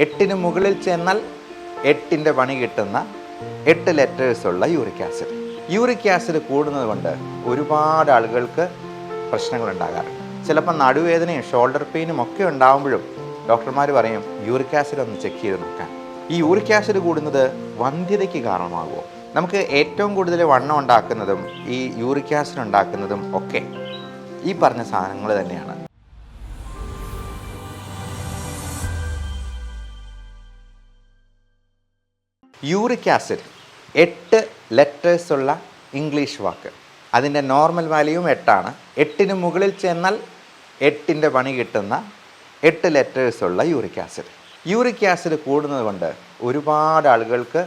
8ന് മുകളിൽ ചെന്നാൽ 8ൻ്റെ പണി കിട്ടുന്ന 8 ലെറ്റേഴ്സുള്ള യൂറിക് ആസിഡ്. യൂറിക് ആസിഡ് കൂടുന്നത് കൊണ്ട് ഒരുപാട് ആളുകൾക്ക് പ്രശ്നങ്ങൾ ഉണ്ടാകാറുണ്ട്. ചിലപ്പോൾ നടുവേദനയും ഷോൾഡർ പെയിനും ഒക്കെ ഉണ്ടാകുമ്പോഴും ഡോക്ടർമാർ പറയും യൂറിക് ആസിഡ് ഒന്ന് ചെക്ക് ചെയ്ത് നോക്കാൻ. ഈ യൂറിക് ആസിഡ് കൂടുന്നത് വന്ധ്യതയ്ക്ക് കാരണമാകുമോ? നമുക്ക് ഏറ്റവും കൂടുതൽ വണ്ണം ഉണ്ടാക്കുന്നതും ഈ യൂറിക് ആസിഡ് ഉണ്ടാക്കുന്നതും ഒക്കെ ഈ പറഞ്ഞ സാധനങ്ങൾ തന്നെയാണ്. യൂറിക് ആസിഡ് 8 ലെറ്റേഴ്സുള്ള ഇംഗ്ലീഷ് വാക്ക്. അതിൻ്റെ നോർമൽ വാല്യൂവും 8ആണ്. 8ന് മുകളിൽ ചെന്നാൽ 8ൻ്റെ പണി കിട്ടുന്ന 8 ലെറ്റേഴ്സുള്ള യൂറിക് ആസിഡ്. യൂറിക് ആസിഡ് കൂടുന്നത് കൊണ്ട് ഒരുപാട് ആളുകൾക്ക്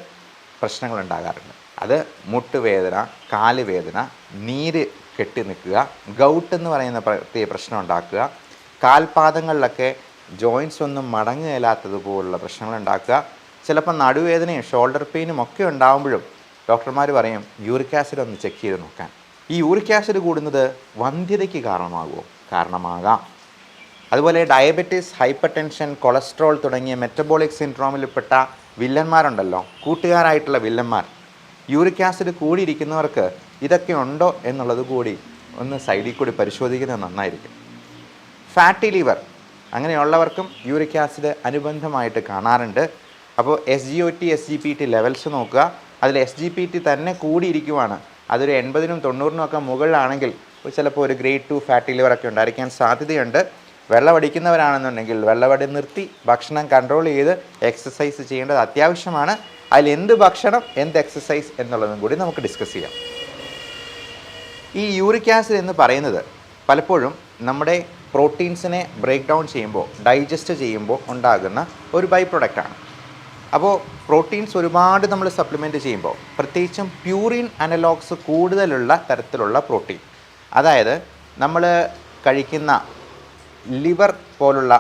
പ്രശ്നങ്ങൾ ഉണ്ടാകാറുണ്ട്. അത് മുട്ടുവേദന, കാലുവേദന, നീര് കെട്ടി നിൽക്കുക, ഗൗട്ട് എന്ന് പറയുന്ന പ്രശ്നം ഉണ്ടാക്കുക, കാൽപാദങ്ങളിലൊക്കെ ജോയിൻസ് ഒന്നും മടങ്ങുകയില്ലാത്തതുപോലുള്ള പ്രശ്നങ്ങൾ ഉണ്ടാക്കുക, ചിലപ്പോൾ നടുവേദനയും ഷോൾഡർ പെയിനും ഒക്കെ ഉണ്ടാകുമ്പോഴും ഡോക്ടർമാർ പറയും യൂറിക് ആസിഡ് ഒന്ന് ചെക്ക് ചെയ്ത് നോക്കാൻ. ഈ യൂറിക് ആസിഡ് കൂടുന്നത് വന്ധ്യതയ്ക്ക് കാരണമാകുമോ? കാരണമാകാം. അതുപോലെ ഡയബറ്റീസ്, ഹൈപ്പർ ടെൻഷൻ, കൊളസ്ട്രോൾ തുടങ്ങിയ മെറ്റബോളിക് സിൻഡ്രോമിൽപ്പെട്ട വില്ലന്മാരുണ്ടല്ലോ, കൂട്ടുകാരായിട്ടുള്ള വില്ലന്മാർ. യൂറിക് ആസിഡ് കൂടിയിരിക്കുന്നവർക്ക് ഇതൊക്കെ ഉണ്ടോ എന്നുള്ളത് കൂടി ഒന്ന് സൈഡിൽ കൂടി പരിശോധിക്കുന്നത് നന്നായിരിക്കും. ഫാറ്റി ലിവർ അങ്ങനെയുള്ളവർക്കും യൂറിക് ആസിഡ് അനുബന്ധമായിട്ട് കാണാറുണ്ട്. അപ്പോൾ SGOT, SGPT ലെവൽസ് നോക്കുക. അതിൽ SGPT തന്നെ കൂടിയിരിക്കുവാണ്. അതൊരു 80നും 90നും ഒക്കെ മുകളിലാണെങ്കിൽ ചിലപ്പോൾ ഒരു ഗ്രേഡ് 2 ഫാറ്റി ലിവറൊക്കെ ഉണ്ടായിരിക്കാൻ സാധ്യതയുണ്ട്. വെള്ളമടിക്കുന്നവരാണെന്നുണ്ടെങ്കിൽ വെള്ളമടി നിർത്തി ഭക്ഷണം കൺട്രോൾ ചെയ്ത് എക്സസൈസ് ചെയ്യേണ്ടത് അത്യാവശ്യമാണ്. അതിൽ എന്ത് ഭക്ഷണം, എന്ത് എക്സസൈസ് എന്നുള്ളതും കൂടി നമുക്ക് ഡിസ്കസ് ചെയ്യാം. ഈ യൂറിക് ആസിഡ് എന്ന് പറയുന്നത് പലപ്പോഴും നമ്മുടെ പ്രോട്ടീൻസിനെ ബ്രേക്ക് ഡൗൺ ചെയ്യുമ്പോൾ, ഡൈജസ്റ്റ് ചെയ്യുമ്പോൾ ഉണ്ടാകുന്ന ഒരു ബൈ പ്രൊഡക്റ്റാണ്. അപ്പോൾ പ്രോട്ടീൻസ് ഒരുപാട് നമ്മൾ സപ്ലിമെൻറ്റ് ചെയ്യുമ്പോൾ, പ്രത്യേകിച്ചും പ്യൂറിൻ അനലോഗ്സ് കൂടുതലുള്ള തരത്തിലുള്ള പ്രോട്ടീൻ, അതായത് നമ്മൾ കഴിക്കുന്ന ലിവർ പോലുള്ള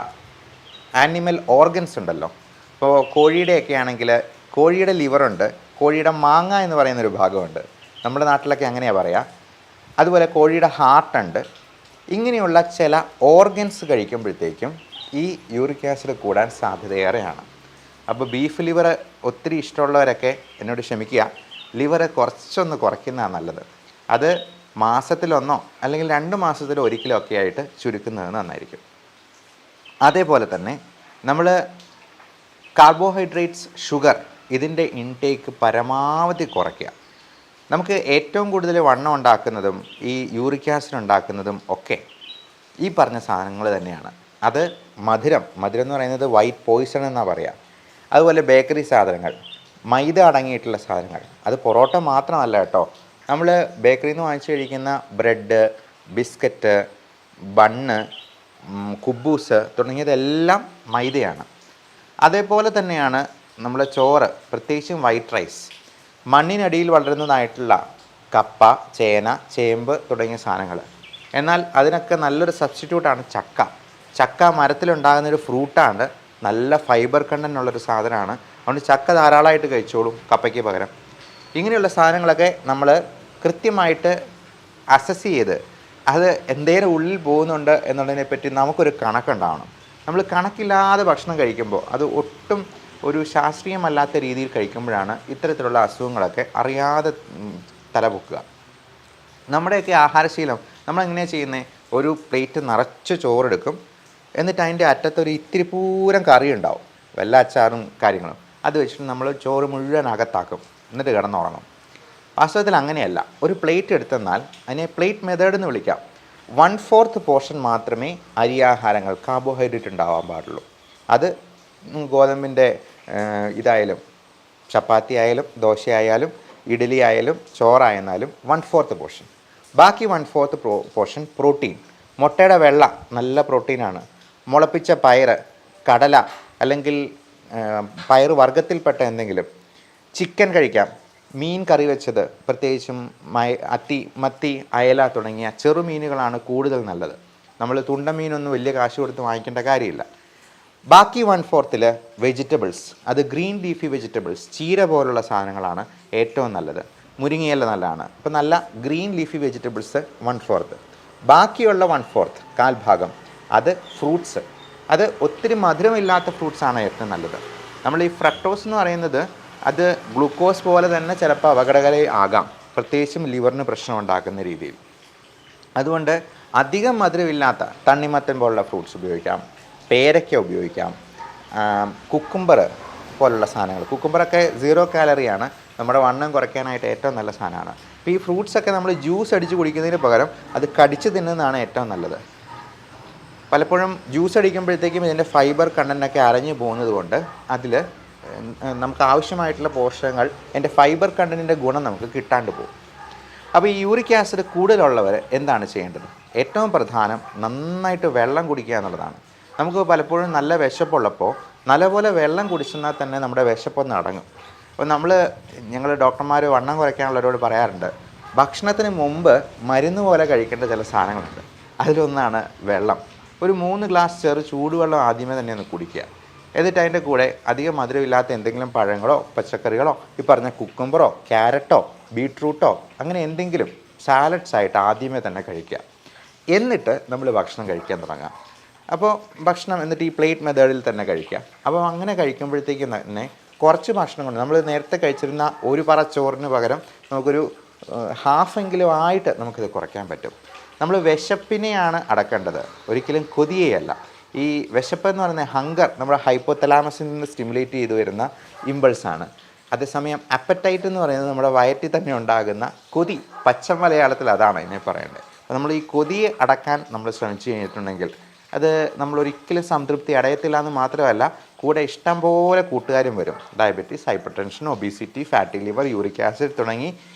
ആനിമൽ ഓർഗൻസ് ഉണ്ടല്ലോ. ഇപ്പോൾ കോഴിയുടെയൊക്കെ ആണെങ്കിൽ കോഴിയുടെ ലിവറുണ്ട്, കോഴിയുടെ മാങ്ങ എന്ന് പറയുന്നൊരു ഭാഗമുണ്ട്, നമ്മുടെ നാട്ടിലൊക്കെ അങ്ങനെയാണ് പറയുക. അതുപോലെ കോഴിയുടെ ഹാർട്ടുണ്ട്. ഇങ്ങനെയുള്ള ചില ഓർഗൻസ് കഴിക്കുമ്പോഴത്തേക്കും ഈ യൂറിക് ആസിഡ് കൂടാൻ സാധ്യതയേറെയാണ്. അപ്പോൾ ബീഫ് ലിവർ ഒത്തിരി ഇഷ്ടമുള്ളവരൊക്കെ എന്നോട് ക്ഷമിക്കുക, ലിവർ കുറച്ചൊന്ന് കുറയ്ക്കുന്നതാണ് നല്ലത്. അത് മാസത്തിലൊന്നോ അല്ലെങ്കിൽ 2 മാസത്തിലോ ഒരിക്കലോ ഒക്കെ ആയിട്ട് ചുരുക്കുന്നത് നന്നായിരിക്കും. അതേപോലെ തന്നെ നമ്മൾ കാർബോഹൈഡ്രേറ്റ്സ്, ഷുഗർ ഇതിൻ്റെ ഇൻടേക്ക് പരമാവധി കുറയ്ക്കുക. നമുക്ക് ഏറ്റവും കൂടുതൽ വണ്ണം ഉണ്ടാക്കുന്നതും ഈ യൂറിക് ആസിഡ് ഉണ്ടാക്കുന്നതും ഒക്കെ ഈ പറഞ്ഞ സാധനങ്ങൾ തന്നെയാണ്. അത് മധുരം എന്ന് പറയുന്നത് വൈറ്റ് പോയിസൺ എന്നാണ് പറയുക. അതുപോലെ ബേക്കറി സാധനങ്ങൾ, മൈദ അടങ്ങിയിട്ടുള്ള സാധനങ്ങൾ, അത് പൊറോട്ട മാത്രമല്ല കേട്ടോ. നമ്മൾ ബേക്കറിയിൽ നിന്ന് വാങ്ങിച്ച് കഴിക്കുന്ന ബ്രെഡ്, ബിസ്ക്കറ്റ്, ബണ്ണ്, കുബൂസ് തുടങ്ങിയതെല്ലാം മൈദയാണ്. അതേപോലെ തന്നെയാണ് നമ്മുടെ ചോറ്, പ്രത്യേകിച്ചും വൈറ്റ് റൈസ്, മണ്ണിനടിയിൽ വളരുന്നതായിട്ടുള്ള കപ്പ, ചേന, ചേമ്പ് തുടങ്ങിയ സാധനങ്ങൾ. എന്നാൽ അതിനൊക്കെ നല്ലൊരു സബ്സ്റ്റിറ്റ്യൂട്ടാണ് ചക്ക. ചക്ക മരത്തിലുണ്ടാകുന്നൊരു ഫ്രൂട്ടാണ്, നല്ല ഫൈബർ കണ്ടൻ്റ് ഉള്ളൊരു സാധനമാണ്. അതുകൊണ്ട് ചക്ക ധാരാളമായിട്ട് കഴിച്ചോളും കപ്പയ്ക്ക് പകരം. ഇങ്ങനെയുള്ള സാധനങ്ങളൊക്കെ നമ്മൾ കൃത്യമായിട്ട് അസസ് ചെയ്ത് അത് എന്തേലും ഉള്ളിൽ പോകുന്നുണ്ട് എന്നുള്ളതിനെപ്പറ്റി നമുക്കൊരു കണക്കുണ്ടാവണം. നമ്മൾ കണക്കില്ലാതെ ഭക്ഷണം കഴിക്കുമ്പോൾ, അത് ഒട്ടും ഒരു ശാസ്ത്രീയമല്ലാത്ത രീതിയിൽ കഴിക്കുമ്പോഴാണ് ഇത്തരത്തിലുള്ള അസുഖങ്ങളൊക്കെ അറിയാതെ തലപൊക്കുക. നമ്മുടെയൊക്കെ ആഹാരശീലം നമ്മളെങ്ങനെയാണ് ചെയ്യുന്നത്? ഒരു പ്ലേറ്റ് നിറച്ച് ചോറെടുക്കും, എന്നിട്ട് അതിൻ്റെ അറ്റത്തൊരു ഇത്തിരി പൂരം കറി ഉണ്ടാവും, വല്ല അച്ചാറും കാര്യങ്ങളും. അത് വെച്ചിട്ട് നമ്മൾ ചോറ് മുഴുവൻ അകത്താക്കും, എന്നിട്ട് കിടന്നുറങ്ങും. വാസ്തവത്തിൽ അങ്ങനെയല്ല. ഒരു പ്ലേറ്റ് എടുത്തെന്നാൽ അതിനെ പ്ലേറ്റ് മെത്തേഡ് എന്ന് വിളിക്കാം. 1/4 പോർഷൻ മാത്രമേ അരിയാഹാരങ്ങൾ, കാർബോഹൈഡ്രേറ്റ് ഉണ്ടാവാൻ പാടുള്ളൂ. അത് ഗോതമ്പിൻ്റെ ഇതായാലും ചപ്പാത്തി ആയാലും ദോശയായാലും ഇഡ്ഡലി ആയാലും ചോറായിരുന്നാലും 1/4 പോർഷൻ. ബാക്കി 1/4 പോർഷൻ പ്രോട്ടീൻ. മുട്ടയുടെ വെള്ള നല്ല പ്രോട്ടീനാണ്. മുളപ്പിച്ച പയർ, കടല അല്ലെങ്കിൽ പയർ വർഗ്ഗത്തിൽപ്പെട്ട എന്തെങ്കിലും, ചിക്കൻ കഴിക്കാം. മീൻ കറി വെച്ചത്, പ്രത്യേകിച്ചും മത്തി, അയല തുടങ്ങിയ ചെറുമീനുകളാണ് കൂടുതൽ നല്ലത്. നമ്മൾ തുണ്ടമീനൊന്നും വലിയ കാശ് കൊടുത്ത് വാങ്ങിക്കേണ്ട കാര്യമില്ല. ബാക്കി 1/4 വെജിറ്റബിൾസ്, അത് ഗ്രീൻ ലീഫി വെജിറ്റബിൾസ്, ചീര പോലുള്ള സാധനങ്ങളാണ് ഏറ്റവും നല്ലത്. മുരിങ്ങയില നല്ലതാണ്. അപ്പോൾ നല്ല ഗ്രീൻ ലീഫി വെജിറ്റബിൾസ് 1/4. ബാക്കിയുള്ള 1/4 കാൽഭാഗം അത് ഫ്രൂട്ട്സ്. അത് ഒത്തിരി മധുരമില്ലാത്ത ഫ്രൂട്ട്സാണ് ഏറ്റവും നല്ലത്. നമ്മൾ ഈ ഫ്രക്ടോസ് എന്ന് പറയുന്നത് അത് ഗ്ലൂക്കോസ് പോലെ തന്നെ ചിലപ്പോൾ അപകടകരമായി ആകാം, പ്രത്യേകിച്ചും ലിവറിന് പ്രശ്നം ഉണ്ടാക്കുന്ന രീതിയിൽ. അതുകൊണ്ട് അധികം മധുരമില്ലാത്ത തണ്ണിമത്തൻ പോലുള്ള ഫ്രൂട്ട്സ് ഉപയോഗിക്കാം, പേരയ്ക്ക ഉപയോഗിക്കാം, കുക്കുംബർ പോലുള്ള സാധനങ്ങൾ. കുക്കുംബറൊക്കെ 0 കാലറിയാണ്, നമ്മുടെ വണ്ണം കുറയ്ക്കാനായിട്ട് ഏറ്റവും നല്ല സാധനമാണ്. അപ്പോൾ ഈ ഫ്രൂട്ട്സൊക്കെ നമ്മൾ ജ്യൂസ് അടിച്ച് കുടിക്കുന്നതിന് പകരം അത് കടിച്ച് തിന്നുന്നതാണ് ഏറ്റവും നല്ലത്. പലപ്പോഴും ജ്യൂസ് അടിക്കുമ്പോഴത്തേക്കും ഇതിൻ്റെ ഫൈബർ കണ്ടൻറ്റൊക്കെ അരഞ്ഞു പോകുന്നത് കൊണ്ട് അതിൽ നമുക്ക് ആവശ്യമായിട്ടുള്ള പോഷകങ്ങൾ, എൻ്റെ ഫൈബർ കണ്ടൻറ്റിൻ്റെ ഗുണം നമുക്ക് കിട്ടാണ്ട് പോകും. അപ്പോൾ ഈ യൂറിക് ആസിഡ് കൂടുതലുള്ളവർ എന്താണ് ചെയ്യേണ്ടത്? ഏറ്റവും പ്രധാനം നന്നായിട്ട് വെള്ളം കുടിക്കുക എന്നുള്ളതാണ്. നമുക്ക് പലപ്പോഴും നല്ല വിശപ്പുള്ളപ്പോൾ നല്ലപോലെ വെള്ളം കുടിച്ചെന്നാൽ തന്നെ നമ്മുടെ വിശപ്പൊന്ന് അടങ്ങും. അപ്പോൾ ഞങ്ങൾ ഡോക്ടർമാർ വണ്ണം കുറയ്ക്കാനുള്ളവരോട് പറയാറുണ്ട്, ഭക്ഷണത്തിന് മുമ്പ് മരുന്ന് പോലെ കഴിക്കേണ്ട ചില സാധനങ്ങളുണ്ട്. അതിലൊന്നാണ് വെള്ളം. ഒരു 3 ഗ്ലാസ് ചൂടുവെള്ളം ആദ്യമേ തന്നെ ഒന്ന് കുടിക്കുക. എന്നിട്ട് അതിൻ്റെ കൂടെ അധികം മധുരമില്ലാത്ത എന്തെങ്കിലും പഴങ്ങളോ പച്ചക്കറികളോ, ഈ പറഞ്ഞ കുക്കുംബറോ ക്യാരറ്റോ ബീട്രൂട്ടോ അങ്ങനെ എന്തെങ്കിലും സാലഡ്സ് ആയിട്ട് ആദ്യമേ തന്നെ കഴിക്കുക. എന്നിട്ട് നമ്മൾ ഭക്ഷണം കഴിക്കാൻ തുടങ്ങാം. അപ്പോൾ ഭക്ഷണം എന്നിട്ട് ഈ പ്ലേറ്റ് മെത്തേഡിൽ തന്നെ കഴിക്കുക. അപ്പോൾ അങ്ങനെ കഴിക്കുമ്പോഴത്തേക്കും തന്നെ കുറച്ച് ഭക്ഷണം കൊണ്ട് നമ്മൾ നേരത്തെ കഴിച്ചിരുന്ന ഒരു പറ ചോറിന് പകരം നമുക്കൊരു ഹാഫെങ്കിലും ആയിട്ട് നമുക്കിത് കുറയ്ക്കാൻ പറ്റും. നമ്മൾ വിശപ്പിനെയാണ് അടക്കേണ്ടത്, ഒരിക്കലും കൊതിയെയല്ല. ഈ വിശപ്പ് എന്ന് പറയുന്നത് ഹങ്കർ നമ്മുടെ ഹൈപ്പോതലാമസിൽ നിന്ന് സ്റ്റിമുലേറ്റ് ചെയ്തു വരുന്ന ഇമ്പൾസാണ്. അതേസമയം അപ്പറ്റൈറ്റ് എന്ന് പറയുന്നത് നമ്മുടെ വയറ്റിൽ തന്നെ ഉണ്ടാകുന്ന കൊതി. പച്ച മലയാളത്തിൽ അതാണ് ഇതിനെ പറയേണ്ടത്. അപ്പോൾ നമ്മൾ ഈ കൊതിയെ അടക്കാൻ നമ്മൾ ശ്രമിച്ചു കഴിഞ്ഞിട്ടുണ്ടെങ്കിൽ അത് നമ്മളൊരിക്കലും സംതൃപ്തി അടയത്തില്ല എന്ന് മാത്രമല്ല, കൂടെ ഇഷ്ടം പോലെ കൂട്ടുകാരും വരും. Diabetes, hyper tension, obesity, fatty liver, uric acid തുടങ്ങി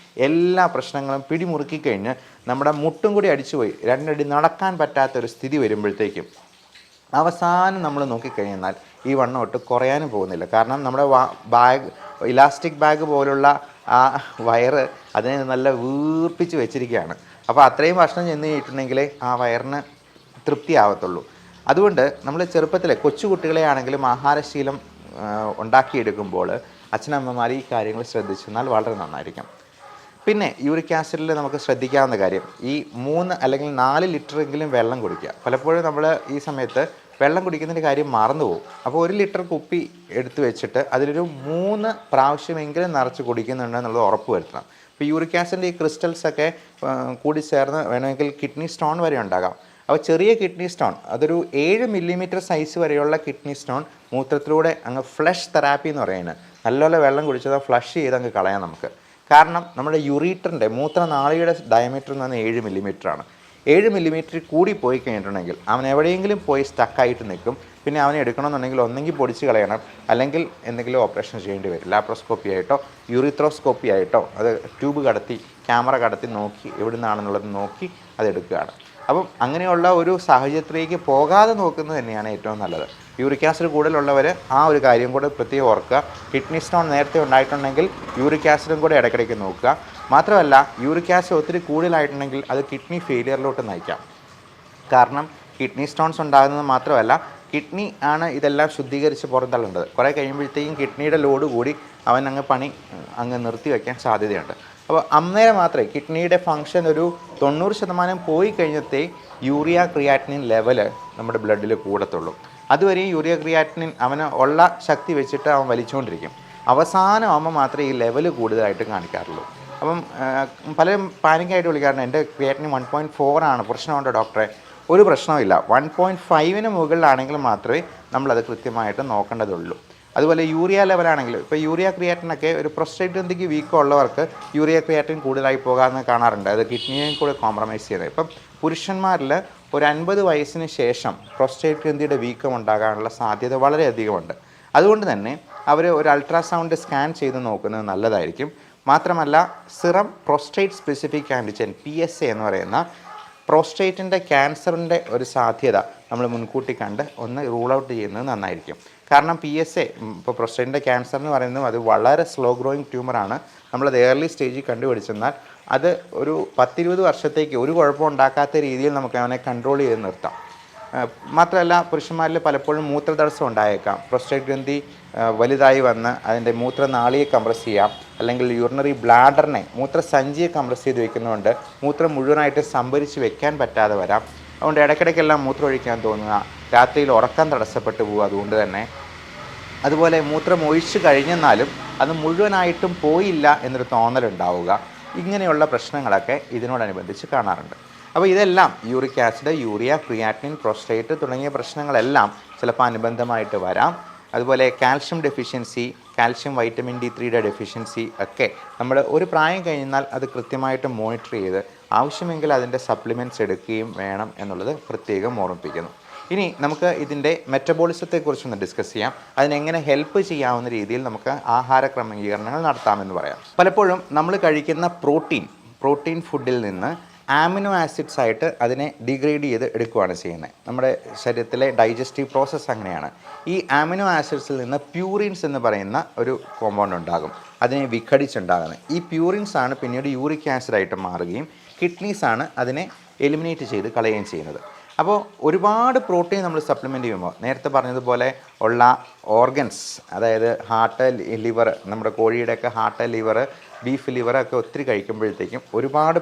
എല്ലാ പ്രശ്നങ്ങളും പിടിമുറുക്കി കഴിഞ്ഞ് നമ്മുടെ മുട്ടും കൂടി അടിച്ചുപോയി 2 അടി നടക്കാൻ പറ്റാത്തൊരു സ്ഥിതി വരുമ്പോഴത്തേക്കും അവസാനം നമ്മൾ നോക്കിക്കഴിഞ്ഞാൽ ഈ വണ്ണം ഒട്ട് കുറയാനും പോകുന്നില്ല. കാരണം നമ്മുടെ ഇലാസ്റ്റിക് ബാഗ് പോലുള്ള ആ വയറ് അതിനെ നല്ല വീർപ്പിച്ച് വെച്ചിരിക്കുകയാണ്. അപ്പോൾ അത്രയും ഭക്ഷണം ചെന്ന് കഴിഞ്ഞിട്ടുണ്ടെങ്കിലേ ആ വയറിന് തൃപ്തിയാവത്തുള്ളൂ. അതുകൊണ്ട് നമ്മൾ ചെറുപ്പത്തിലെ കൊച്ചുകുട്ടികളെ ആണെങ്കിലും ആഹാരശീലം ഉണ്ടാക്കിയെടുക്കുമ്പോൾ അച്ഛനമ്മമാർ ഈ കാര്യങ്ങൾ ശ്രദ്ധിച്ചെന്നാൽ വളരെ നന്നായിരിക്കും. പിന്നെ യൂറിക് ആസിഡിൽ നമുക്ക് ശ്രദ്ധിക്കാവുന്ന കാര്യം, ഈ 3 അല്ലെങ്കിൽ 4 ലിറ്ററെങ്കിലും വെള്ളം കുടിക്കുക. പലപ്പോഴും നമ്മൾ ഈ സമയത്ത് വെള്ളം കുടിക്കുന്നതിൻ്റെ കാര്യം മറന്നു പോകും. അപ്പോൾ 1 ലിറ്റർ കുപ്പി എടുത്തു വെച്ചിട്ട് അതിലൊരു 3 പ്രാവശ്യമെങ്കിലും നിറച്ച് കുടിക്കുന്നുണ്ടെന്നുള്ളത് ഉറപ്പ് വരുത്തണം. ഇപ്പോൾ യൂറിക് ആസിഡിൻ്റെ ഈ ക്രിസ്റ്റൽസൊക്കെ കൂടി ചേർന്ന് വേണമെങ്കിൽ കിഡ്നി സ്റ്റോൺ വരെ ഉണ്ടാകാം. അപ്പോൾ ചെറിയ കിഡ്നി സ്റ്റോൺ, അതൊരു 7 മില്ലിമീറ്റർ സൈസ് വരെയുള്ള കിഡ്നി സ്റ്റോൺ മൂത്രത്തിലൂടെ അങ്ങ് ഫ്ലഷ് തെറാപ്പി എന്ന് പറയുന്നത്, നല്ലപോലെ വെള്ളം കുടിച്ചത് ഫ്ലഷ് ചെയ്ത് അങ്ങ് കളയാം നമുക്ക്. കാരണം നമ്മുടെ യൂറീറ്ററിൻ്റെ മൂത്രനാളിയുടെ ഡയമീറ്റർ എന്ന് പറഞ്ഞാൽ 7 മില്ലിമീറ്ററാണ്. 7 മില്ലിമീറ്റർ കൂടി പോയി കഴിഞ്ഞിട്ടുണ്ടെങ്കിൽ അവൻ എവിടെയെങ്കിലും പോയി സ്റ്റക്കായിട്ട് നിൽക്കും. പിന്നെ അവനെ എടുക്കണമെന്നുണ്ടെങ്കിൽ ഒന്നെങ്കിൽ പൊടിച്ച് കളയണം, അല്ലെങ്കിൽ എന്തെങ്കിലും ഓപ്പറേഷൻ ചെയ്യേണ്ടി വരും. ലാപ്രോസ്കോപ്പി ആയിട്ടോ യൂറിത്രോസ്കോപ്പി ആയിട്ടോ അത് ട്യൂബ് കടത്തി ക്യാമറ കടത്തി നോക്കി എവിടെ നിന്നാണെന്നുള്ളത് നോക്കി അതെടുക്കുകയാണ്. അപ്പം അങ്ങനെയുള്ള ഒരു സാഹചര്യത്തിലേക്ക് പോകാതെ നോക്കുന്നത് തന്നെയാണ് ഏറ്റവും നല്ലത്. യൂറിക് ആസിഡ് കൂടുതലുള്ളവർ ആ ഒരു കാര്യം കൂടെ പ്രത്യേകം ഓർക്കുക. കിഡ്നി സ്റ്റോൺ നേരത്തെ ഉണ്ടായിട്ടുണ്ടെങ്കിൽ യൂറിക് ആസിഡും കൂടെ ഇടയ്ക്കിടയ്ക്ക് നോക്കുക. മാത്രമല്ല യൂറിക് ആസിഡ് ഒത്തിരി കൂടുതലായിട്ടുണ്ടെങ്കിൽ അത് കിഡ്നി ഫെയിലിയറിലോട്ട് നയിക്കാം. കാരണം കിഡ്നി സ്റ്റോൺസ് ഉണ്ടാകുന്നത് മാത്രമല്ല, കിഡ്നി ആണ് ഇതെല്ലാം ശുദ്ധീകരിച്ച് പുറന്തള്ളുന്നത്. കുറേ കഴിയുമ്പോഴത്തേക്കും കിഡ്നിയുടെ ലോഡ് കൂടി അവൻ പണി നിർത്തി വയ്ക്കാൻ സാധ്യതയുണ്ട്. അപ്പോൾ അന്നേരം മാത്രമേ കിഡ്നിയുടെ ഫങ്ഷൻ ഒരു 90% പോയി കഴിഞ്ഞത്തെ യൂറിയ ക്രിയാറ്റിനിൻ ലെവല് നമ്മുടെ ബ്ലഡിൽ കൂടത്തുള്ളൂ. അതുവരെ യൂറിയ ക്രിയാറ്റിനിൻ അവന് ഉള്ള ശക്തി വെച്ചിട്ട് അവൻ വലിച്ചുകൊണ്ടിരിക്കും. അവസാനം ആകുമ്പോൾ മാത്രമേ ഈ ലെവൽ കൂടുതലായിട്ട് കാണിക്കാറുള്ളൂ. അപ്പം പലരും പാനിക്കായിട്ട് വിളിക്കാറുണ്ട്, എൻ്റെ ക്രിയാറ്റിനിൻ 1.4 ആണ്, പ്രശ്നമുണ്ടോ ഡോക്ടറെ? ഒരു പ്രശ്നമില്ല. 1.5 മുകളിലാണെങ്കിൽ മാത്രമേ നമ്മളത് കൃത്യമായിട്ട് നോക്കേണ്ടതുള്ളൂ. അതുപോലെ യൂറിയ ലെവലാണെങ്കിൽ, ഇപ്പോൾ യൂറിയ ക്രിയാറ്റിനൊക്കെ ഒരു പ്രോസ്റ്റേറ്റ് ഗ്രന്ഥിക്ക് വീക്കം ഉള്ളവർക്ക് യൂറിയ ക്രിയാറ്റിൻ കൂടുതലായി പോകാമെന്ന് കാണാറുണ്ട്. അത് കിഡ്നിയെയും കൂടെ കോംപ്രമൈസ് ചെയ്യുന്നത്. ഇപ്പം പുരുഷന്മാരിൽ ഒരു 50 വയസ്സിന് ശേഷം പ്രോസ്റ്റേറ്റ് ഗ്രന്ഥിയുടെ വീക്കം ഉണ്ടാകാനുള്ള സാധ്യത വളരെയധികമുണ്ട്. അതുകൊണ്ട് തന്നെ അവർ ഒരു അൾട്രാസൗണ്ട് സ്കാൻ ചെയ്ത് നോക്കുന്നത് നല്ലതായിരിക്കും. മാത്രമല്ല serum prostate specific antigen PSA എന്ന് പറയുന്ന പ്രോസ്റ്റേറ്റിൻ്റെ ക്യാൻസറിൻ്റെ ഒരു സാധ്യത നമ്മൾ മുൻകൂട്ടി കണ്ട് ഒന്ന് റൂൾ ഔട്ട് ചെയ്യുന്നത് നന്നായിരിക്കും. കാരണം PSA ഇപ്പോൾ പ്രോസ്റ്റേറ്റിൻ്റെ ക്യാൻസർ എന്ന് പറയുന്നത് അത് വളരെ സ്ലോ ഗ്രോയിങ് ട്യൂമറാണ്. നമ്മളത് ഏർലി സ്റ്റേജിൽ കണ്ടുപിടിച്ചെന്നാൽ അത് ഒരു 10-20 വർഷത്തേക്ക് ഒരു കുഴപ്പം ഉണ്ടാക്കാത്ത രീതിയിൽ നമുക്ക് അവനെ കൺട്രോൾ ചെയ്ത് നിർത്താം. മാത്രമല്ല പുരുഷന്മാരിൽ പലപ്പോഴും മൂത്രതടസ്സം ഉണ്ടായേക്കാം. പ്രോസ്റ്റേറ്റ് ഗ്രന്ഥി വലുതായി വന്ന് അതിൻ്റെ മൂത്രനാളിയെ കംപ്രസ് ചെയ്യാം, അല്ലെങ്കിൽ യൂറിനറി ബ്ലാഡറിനെ മൂത്രസഞ്ചിയെ കംപ്രസ് ചെയ്ത് വെക്കുന്നതുകൊണ്ട് മൂത്രം മുഴുവനായിട്ട് സംഭരിച്ച് വെക്കാൻ പറ്റാതെ വരാം. അതുകൊണ്ട് ഇടയ്ക്കിടയ്ക്കെല്ലാം മൂത്രം ഒഴിക്കാൻ തോന്നുക, രാത്രിയിൽ ഉറക്കം തടസ്സപ്പെട്ടു പോകും. അതുകൊണ്ട് തന്നെ അതുപോലെ മൂത്രം ഒഴിച്ചു കഴിഞ്ഞെന്നാലും അത് മുഴുവനായിട്ടും പോയില്ല എന്നൊരു തോന്നലുണ്ടാവുക, ഇങ്ങനെയുള്ള പ്രശ്നങ്ങളൊക്കെ ഇതിനോടനുബന്ധിച്ച് കാണാറുണ്ട്. അപ്പോൾ ഇതെല്ലാം uric acid, urea, creatinine, prostate തുടങ്ങിയ പ്രശ്നങ്ങളെല്ലാം ചിലപ്പോൾ അനുബന്ധമായിട്ട് വരാം. അതുപോലെ കാൽഷ്യം ഡെഫിഷ്യൻസി, കാൽഷ്യം വൈറ്റമിൻ D3യുടെ ഡെഫിഷ്യൻസി ഒക്കെ നമ്മൾ ഒരു പ്രായം കഴിഞ്ഞാൽ അത് കൃത്യമായിട്ട് മോണിറ്റർ ചെയ്ത് ആവശ്യമെങ്കിൽ അതിൻ്റെ സപ്ലിമെൻറ്റ്സ് എടുക്കുകയും വേണം എന്നുള്ളത് പ്രത്യേകം ഓർമ്മിപ്പിക്കുന്നു. ഇനി നമുക്ക് ഇതിൻ്റെ മെറ്റബോളിസത്തെക്കുറിച്ചൊന്ന് ഡിസ്കസ് ചെയ്യാം. അതിനെങ്ങനെ ഹെൽപ്പ് ചെയ്യാവുന്ന രീതിയിൽ നമുക്ക് ആഹാര ക്രമീകരണങ്ങൾ നടത്താമെന്ന് പറയാം. പലപ്പോഴും നമ്മൾ കഴിക്കുന്ന പ്രോട്ടീൻ ഫുഡിൽ നിന്ന് ആമിനോ ആസിഡ്സ് ആയിട്ട് അതിനെ ഡിഗ്രേഡ് ചെയ്ത് എടുക്കുകയാണ് ചെയ്യുന്നത്. നമ്മുടെ ശരീരത്തിലെ ഡൈജസ്റ്റീവ് പ്രോസസ്സ് അങ്ങനെയാണ്. ഈ ആമിനോ ആസിഡ്സിൽ നിന്ന് പ്യൂറിൻസ് എന്ന് പറയുന്ന ഒരു കോമ്പൗണ്ട് ഉണ്ടാകും, അതിനെ വിഘടിച്ചുണ്ടാകുന്നത്. ഈ പ്യൂറിൻസ് ആണ് പിന്നീട് യൂറിക് ആസിഡായിട്ട് മാറുകയും കിഡ്നീസാണ് അതിനെ എലിമിനേറ്റ് ചെയ്ത് കളയുകയും ചെയ്യുന്നത്. അപ്പോൾ ഒരുപാട് പ്രോട്ടീൻ നമ്മൾ സപ്ലിമെൻറ്റ് ചെയ്യുമ്പോൾ നേരത്തെ പറഞ്ഞതുപോലെ ഉള്ള ഓർഗൻസ്, അതായത് ഹാർട്ട്, ലിവർ, നമ്മുടെ കോഴിയുടെയൊക്കെ ഹാർട്ട്, ലിവർ, ബീഫ് ലിവർ ഒക്കെ ഒത്തിരി കഴിക്കുമ്പോഴത്തേക്കും ഒരുപാട്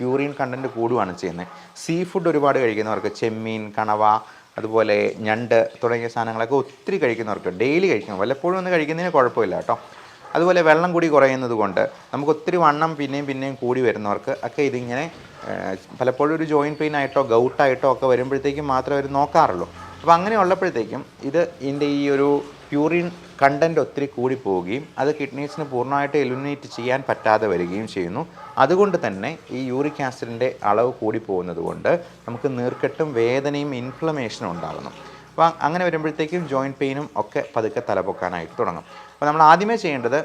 പ്യൂറിൻ കണ്ടൻറ്റ് കൂടുകയാണ് ചെയ്യുന്നത്. സീ ഫുഡ് ഒരുപാട് കഴിക്കുന്നവർക്ക്, ചെമ്മീൻ, കണവ, അതുപോലെ ഞണ്ട് തുടങ്ങിയ സാധനങ്ങളൊക്കെ ഒത്തിരി കഴിക്കുന്നവർക്ക്, ഡെയിലി കഴിക്കണം, വല്ലപ്പോഴും ഒന്ന് കഴിക്കുന്നതിന് കുഴപ്പമില്ല കേട്ടോ. അതുപോലെ വെള്ളം കൂടി കുറയുന്നത് കൊണ്ട് നമുക്ക് ഒത്തിരി വണ്ണം പിന്നെയും കൂടി വരുന്നവർക്ക് ഒക്കെ ഇതിങ്ങനെ പലപ്പോഴും ഒരു ജോയിൻറ്റ് പെയിൻ ആയിട്ടോ ഗൗട്ടായിട്ടോ ഒക്കെ വരുമ്പോഴത്തേക്കും മാത്രമേ അവർ നോക്കാറുള്ളൂ. അപ്പോൾ അങ്ങനെ ഉള്ളപ്പോഴത്തേക്കും ഇതിൻ്റെ ഈ ഒരു പ്യൂറിൻ കണ്ടൻറ്റ് ഒത്തിരി കൂടി പോവുകയും അത് കിഡ്നീസിന് പൂർണ്ണമായിട്ട് എലിമിനേറ്റ് ചെയ്യാൻ പറ്റാതെ വരികയും ചെയ്യുന്നു. അതുകൊണ്ട് തന്നെ ഈ യൂറിക് ആസിഡിൻ്റെ അളവ് കൂടി പോകുന്നത് കൊണ്ട് നമുക്ക് നീർക്കെട്ടും വേദനയും ഇൻഫ്ലമേഷനും ഉണ്ടാകുന്നു. അപ്പോൾ അങ്ങനെ വരുമ്പോഴത്തേക്കും ജോയിൻറ്റ് പെയിനും ഒക്കെ പതുക്കെ തലപൊക്കാനായിട്ട് തുടങ്ങും. അപ്പോൾ നമ്മൾ ആദ്യമേ ചെയ്യേണ്ടത്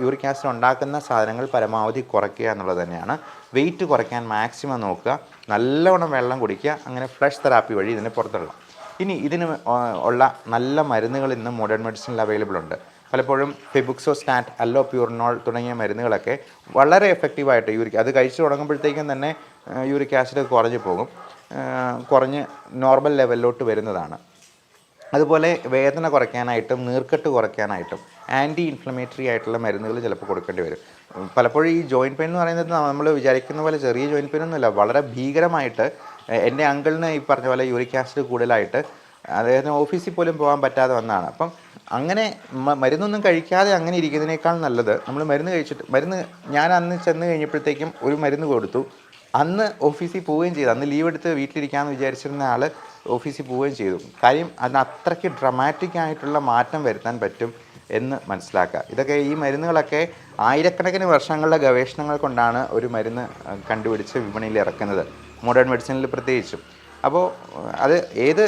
യൂറിക് ആസിഡ് ഉണ്ടാക്കുന്ന സാധനങ്ങൾ പരമാവധി കുറയ്ക്കുക എന്നുള്ളത് തന്നെയാണ്. വെയിറ്റ് കുറയ്ക്കാൻ മാക്സിമം നോക്കുക, നല്ലവണ്ണം വെള്ളം കുടിക്കുക, അങ്ങനെ ഫ്ലഷ് തെറാപ്പി വഴി ഇതിനെ പുറത്തുള്ളൂ. ഇനി ഇതിന് ഉള്ള നല്ല മരുന്നുകൾ ഇന്ന് മോഡേൺ മെഡിസിനിൽ അവൈലബിൾ ഉണ്ട്. പലപ്പോഴും ഫെബുക്സോസ്റ്റാറ്റ്, അല്ലോപ്യൂറിനോൾ തുടങ്ങിയ മരുന്നുകളൊക്കെ വളരെ എഫക്റ്റീവായിട്ട് അത് കഴിച്ചു തുടങ്ങുമ്പോഴത്തേക്കും തന്നെ യൂറിക് ആസിഡ് കുറഞ്ഞു പോകും, കുറഞ്ഞ് നോർമൽ ലെവലിലോട്ട് വരുന്നതാണ്. അതുപോലെ വേദന കുറയ്ക്കാനായിട്ടും നീർക്കെട്ട് കുറയ്ക്കാനായിട്ടും ആൻറ്റി ഇൻഫ്ലമേറ്ററി ആയിട്ടുള്ള മരുന്നുകൾ ചിലപ്പോൾ കൊടുക്കേണ്ടി വരും. പലപ്പോഴും ഈ ജോയിൻറ്റ് പെയിൻ എന്ന് പറയുന്നത് നമ്മൾ വിചാരിക്കുന്ന പോലെ ചെറിയ ജോയിൻറ്റ് പെയിൻ ഒന്നുമില്ല, വളരെ ഭീകരമായിട്ട്. എൻ്റെ അങ്കിളിന് ഈ പറഞ്ഞ പോലെ യൂറിക് ആസിഡ് കൂടുതലായിട്ട് അദ്ദേഹത്തിന് ഓഫീസിൽ പോലും പോകാൻ പറ്റാതെ വന്നതാണ്. അപ്പം അങ്ങനെ മരുന്നൊന്നും കഴിക്കാതെ അങ്ങനെ ഇരിക്കുന്നതിനേക്കാൾ നല്ലത് നമ്മൾ മരുന്ന് ഞാൻ അന്ന് ചെന്ന് കഴിഞ്ഞപ്പോഴത്തേക്കും ഒരു മരുന്ന് കൊടുത്തു, അന്ന് ഓഫീസിൽ പോവുകയും ചെയ്തു. അന്ന് ലീവ് എടുത്ത് വീട്ടിലിരിക്കാമെന്ന് വിചാരിച്ചിരുന്ന ആൾ ഓഫീസിൽ പോവുകയും ചെയ്തു. കാര്യം അതിന് അത്രയ്ക്ക് ഡ്രമാറ്റിക് ആയിട്ടുള്ള മാറ്റം വരുത്താൻ പറ്റും എന്ന് മനസ്സിലാക്കുക. ഇതൊക്കെ ഈ മരുന്നുകളൊക്കെ ആയിരക്കണക്കിന് വർഷങ്ങളുടെ ഗവേഷണങ്ങൾ കൊണ്ടാണ് ഒരു മരുന്ന് കണ്ടുപിടിച്ച് വിപണിയിൽ ഇറക്കുന്നത്, മോഡേൺ മെഡിസിനിൽ പ്രത്യേകിച്ചും. അപ്പോൾ അത് ഏത്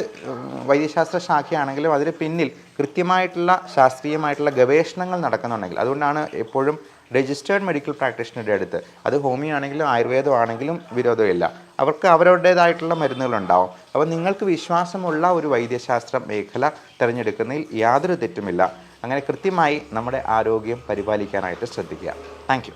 വൈദ്യശാസ്ത്ര ശാഖയാണെങ്കിലും അതിന് പിന്നിൽ കൃത്യമായിട്ടുള്ള ശാസ്ത്രീയമായിട്ടുള്ള ഗവേഷണങ്ങൾ നടക്കുന്നുണ്ടെങ്കിൽ, അതുകൊണ്ടാണ് എപ്പോഴും രജിസ്റ്റേർഡ് മെഡിക്കൽ പ്രാക്ടീഷണറുടെ അടുത്ത്, അത് ഹോമിയോ ആണെങ്കിലും ആയുർവേദമാണെങ്കിലും വിരോധമില്ല, അവർക്ക് അവരുടേതായിട്ടുള്ള മരുന്നുകളുണ്ടാവും. അപ്പോൾ നിങ്ങൾക്ക് വിശ്വാസമുള്ള ഒരു വൈദ്യശാസ്ത്ര മേഖല തിരഞ്ഞെടുക്കുന്നതിൽ യാതൊരു തെറ്റുമില്ല. അങ്ങനെ കൃത്യമായി നമ്മുടെ ആരോഗ്യം പരിപാലിക്കാനായിട്ട് ശ്രദ്ധിക്കുക. Thank you.